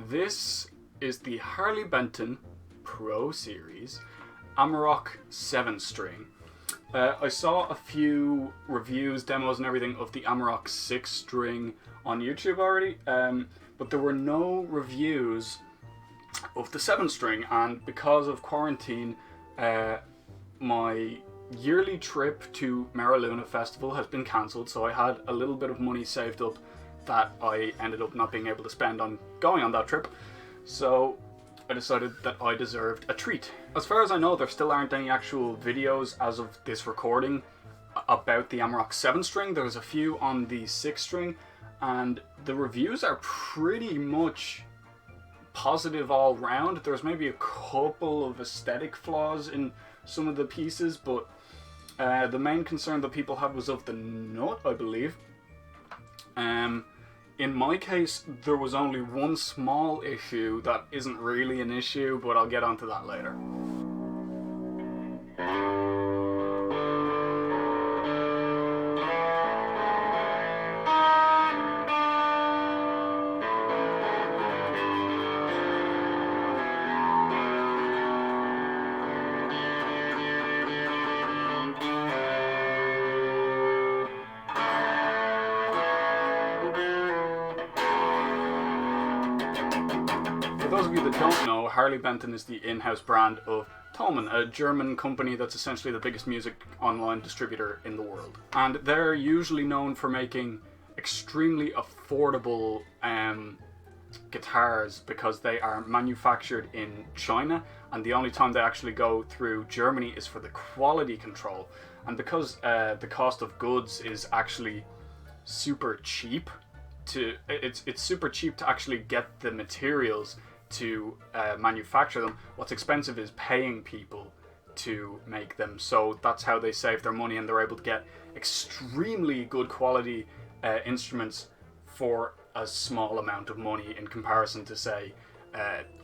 This is the Harley Benton Pro Series Amarok-7 string. I saw a few reviews, demos and everything of the Amarok-6 string on YouTube already, but there were no reviews of the 7 string, and because of quarantine, my yearly trip to Mariluna Festival has been cancelled, so I had a little bit of money saved up that I ended up not being able to spend on going on that trip, so I decided that I deserved a treat. As far as I know, there still aren't any actual videos as of this recording about the Amarok-7 string. There's a few on the 6 string, and the reviews are pretty much positive all round. There's maybe a couple of aesthetic flaws in some of the pieces, but the main concern that people had was of the nut, I believe. In my case, there was only one small issue that isn't really an issue, but I'll get onto that later. For those of you that don't know, Harley Benton is the in-house brand of Thomann, a German company that's essentially the biggest music online distributor in the world. And they're usually known for making extremely affordable guitars because they are manufactured in China, and the only time they actually go through Germany is for the quality control. And because the cost of goods is actually super cheap, it's super cheap to actually get the materials to manufacture them. What's expensive is paying people to make them, so that's how they save their money, and they're able to get extremely good quality instruments for a small amount of money in comparison to, say,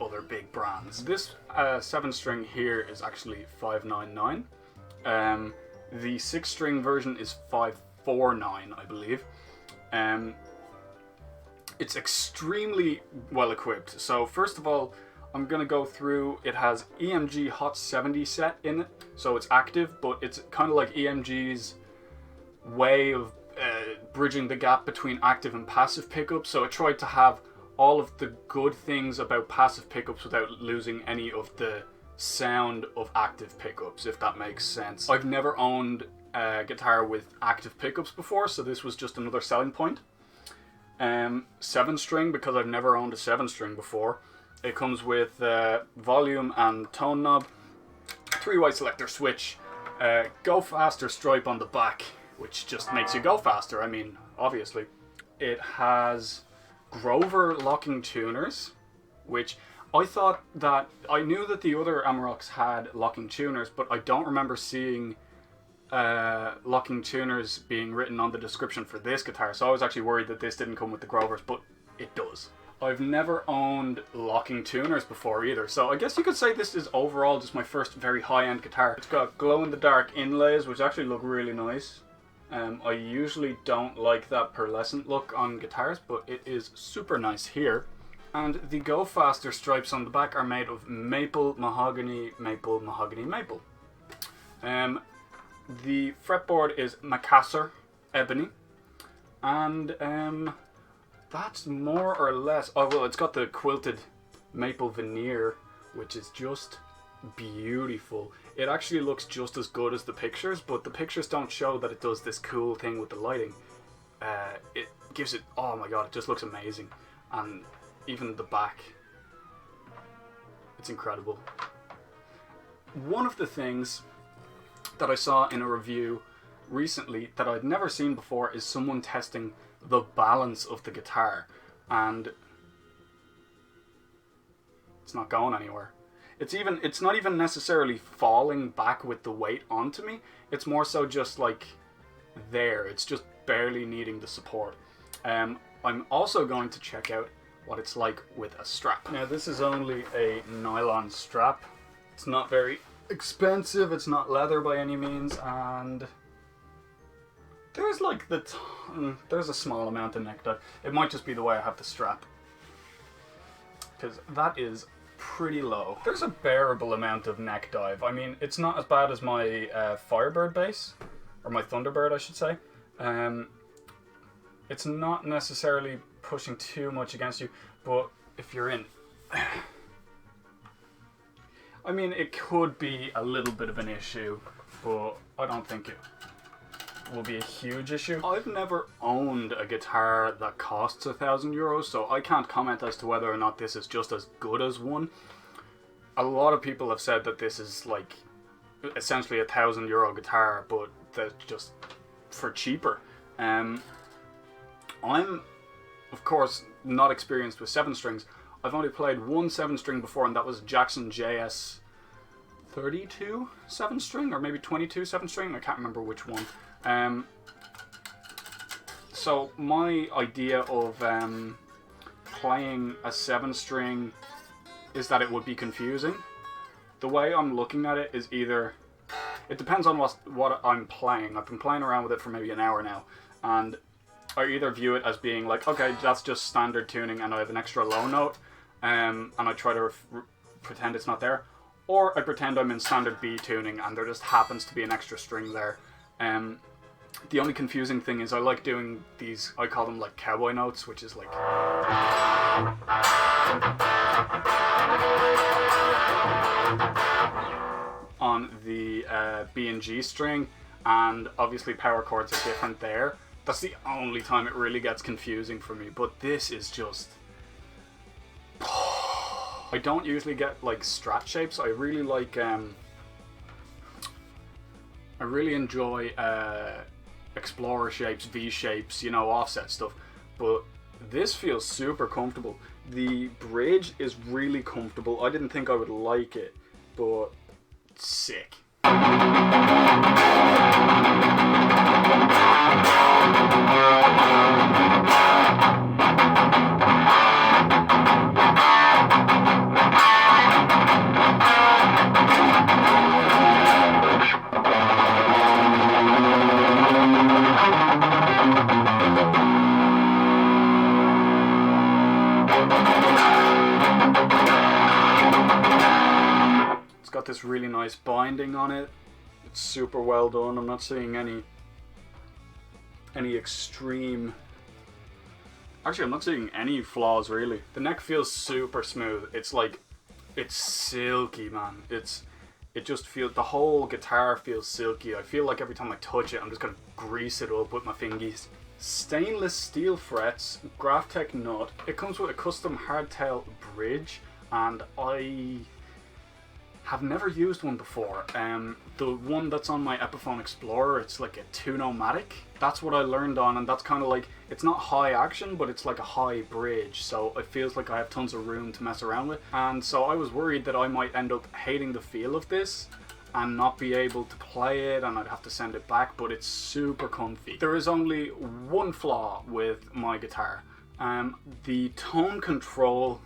other big brands. This 7 string here is actually $599. The 6 string version is $549, I believe. It's extremely well equipped. So first of all, I'm going to go through, it has EMG Hot 70 set in it, so it's active, but it's kind of like EMG's way of bridging the gap between active and passive pickups. So it tried to have all of the good things about passive pickups without losing any of the sound of active pickups, if that makes sense. I've never owned a guitar with active pickups before, so this was just another selling point. 7 string, because I've never owned a 7 string before. It comes with volume and tone knob, 3-way selector switch, go faster stripe on the back, which just makes you go faster, I mean, obviously. It has Grover locking tuners, which I thought that, I knew that the other Amaroks had locking tuners, but I don't remember seeing locking tuners being written on the description for this guitar, so I was actually worried that this didn't come with the Grovers, but it does. I've never owned locking tuners before either, so I guess you could say this is overall just my first very high-end guitar. It's got glow-in-the-dark inlays, which actually look really nice. I usually don't like that pearlescent look on guitars, but it is super nice here. And the Go Faster stripes on the back are made of maple, mahogany, maple, mahogany, maple. The fretboard is Macassar ebony. And that's more or less. Oh well, it's got the quilted maple veneer, which is just beautiful. It actually looks just as good as the pictures, but the pictures don't show that it does this cool thing with the lighting. It gives it, oh my god, it just looks amazing. And even the back, it's incredible. One of the things that I saw in a review recently that I'd never seen before is someone testing the balance of the guitar, and it's not going anywhere. It's not even necessarily falling back with the weight onto me. It's more so just like there. It's just barely needing the support. I'm also going to check out what it's like with a strap. Now this is only a nylon strap. It's not very expensive. It's not leather by any means, and there's like there's a small amount of neck dive. It might just be the way I have the strap, because that is pretty low. There's a bearable amount of neck dive. I mean, it's not as bad as my Firebird bass, or my Thunderbird I should say. It's not necessarily pushing too much against you, but if you're in, I mean, it could be a little bit of an issue, but I don't think it will be a huge issue. I've never owned a guitar that costs €1,000, so I can't comment as to whether or not this is just as good as one. A lot of people have said that this is like essentially a €1,000 guitar, but that's just for cheaper. I'm of course not experienced with 7 strings. I've only played one 7 string before, and that was Jackson JS 32 7 string, or maybe 22 7 string, I can't remember which one. So my idea of playing a 7 string is that it would be confusing. The way I'm looking at it is either, it depends on what I'm playing. I've been playing around with it for maybe an hour now, and I either view it as being like, okay, that's just standard tuning and I have an extra low note, and I try to pretend it's not there, or I pretend I'm in standard B tuning and there just happens to be an extra string there. The only confusing thing is I like doing these, I call them like cowboy notes, which is like on the B and G string, and obviously power chords are different there. That's the only time it really gets confusing for me, but this is just, I don't usually get like strat shapes. I really like I really enjoy explorer shapes, V shapes, you know, offset stuff, but this feels super comfortable. The bridge is really comfortable. I didn't think I would like it, but it's sick. Got this really nice binding on it. It's super well done. I'm not seeing any extreme, actually I'm not seeing any flaws really. The neck feels super smooth. It's like, it's silky, man. It just feels, the whole guitar feels silky. I feel like every time I touch it I'm just gonna grease it up with my fingies. Stainless steel frets, Graphtec nut. It comes with a custom hardtail bridge, and I have never used one before. The one that's on my Epiphone Explorer, it's like a 2-nomatic. That's what I learned on, and that's kind of like, it's not high action, but it's like a high bridge, so it feels like I have tons of room to mess around with. And so I was worried that I might end up hating the feel of this and not be able to play it, and I'd have to send it back, but it's super comfy. There is only one flaw with my guitar. The tone control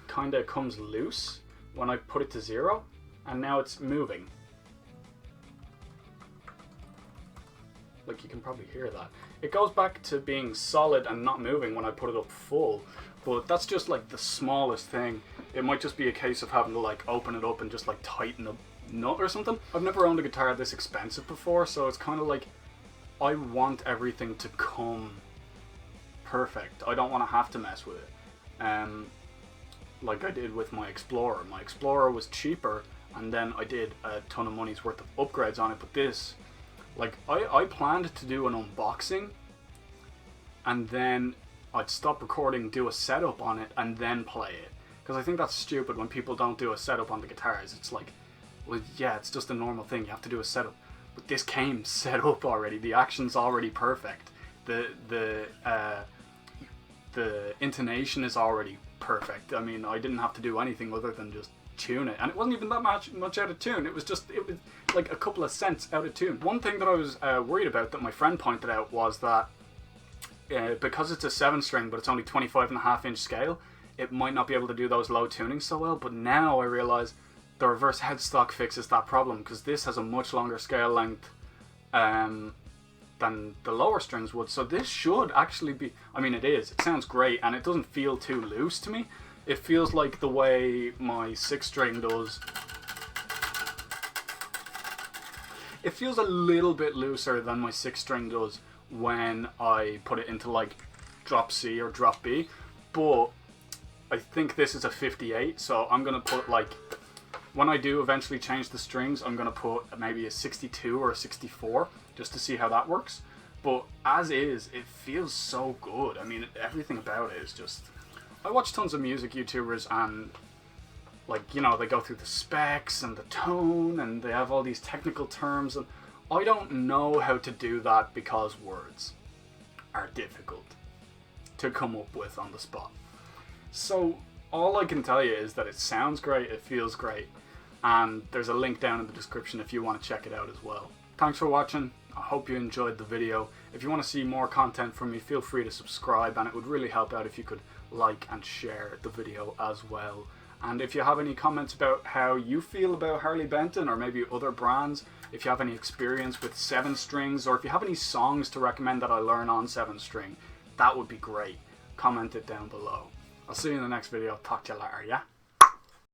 kind of comes loose when I put it to 0, and now it's moving. Like, you can probably hear that. It goes back to being solid and not moving when I put it up full, but that's just like the smallest thing. It might just be a case of having to like open it up and just like tighten a nut or something. I've never owned a guitar this expensive before, so it's kind of like, I want everything to come perfect. I don't want to have to mess with it. Like I did with my Explorer. My Explorer was cheaper, and then I did a ton of money's worth of upgrades on it. But this, like, I planned to do an unboxing, and then I'd stop recording, do a setup on it, and then play it. Because I think that's stupid when people don't do a setup on the guitars. It's like, well, yeah, it's just a normal thing. You have to do a setup. But this came set up already. The action's already perfect. The intonation is already perfect. I mean, I didn't have to do anything other than just tune it. And it wasn't even that much out of tune. It was like a couple of cents out of tune. One thing that I was worried about that my friend pointed out was that because it's a 7-string, but it's only 25.5-inch scale, it might not be able to do those low tunings so well. But now I realize the reverse headstock fixes that problem, because this has a much longer scale length than the lower strings would. So this should actually be, I mean, it sounds great, and it doesn't feel too loose to me. It feels like the way my 6-string does. It feels a little bit looser than my 6-string does when I put it into like drop C or drop B, but I think this is a 58, so I'm gonna put, like, when I do eventually change the strings, I'm gonna put maybe a 62 or a 64 just to see how that works. But as is, it feels so good. I mean, everything about it is just... I watch tons of music YouTubers, and, like, you know, they go through the specs and the tone, and they have all these technical terms, and I don't know how to do that because words are difficult to come up with on the spot. So all I can tell you is that it sounds great, it feels great, and there's a link down in the description if you want to check it out as well. Thanks for watching. I hope you enjoyed the video. If you want to see more content from me, feel free to subscribe, and it would really help out if you could like and share the video as well. And if you have any comments about how you feel about Harley Benton or maybe other brands, if you have any experience with 7-strings, or if you have any songs to recommend that I learn on 7-string, that would be great. Comment it down below. I'll see you in the next video. Talk to you later, yeah?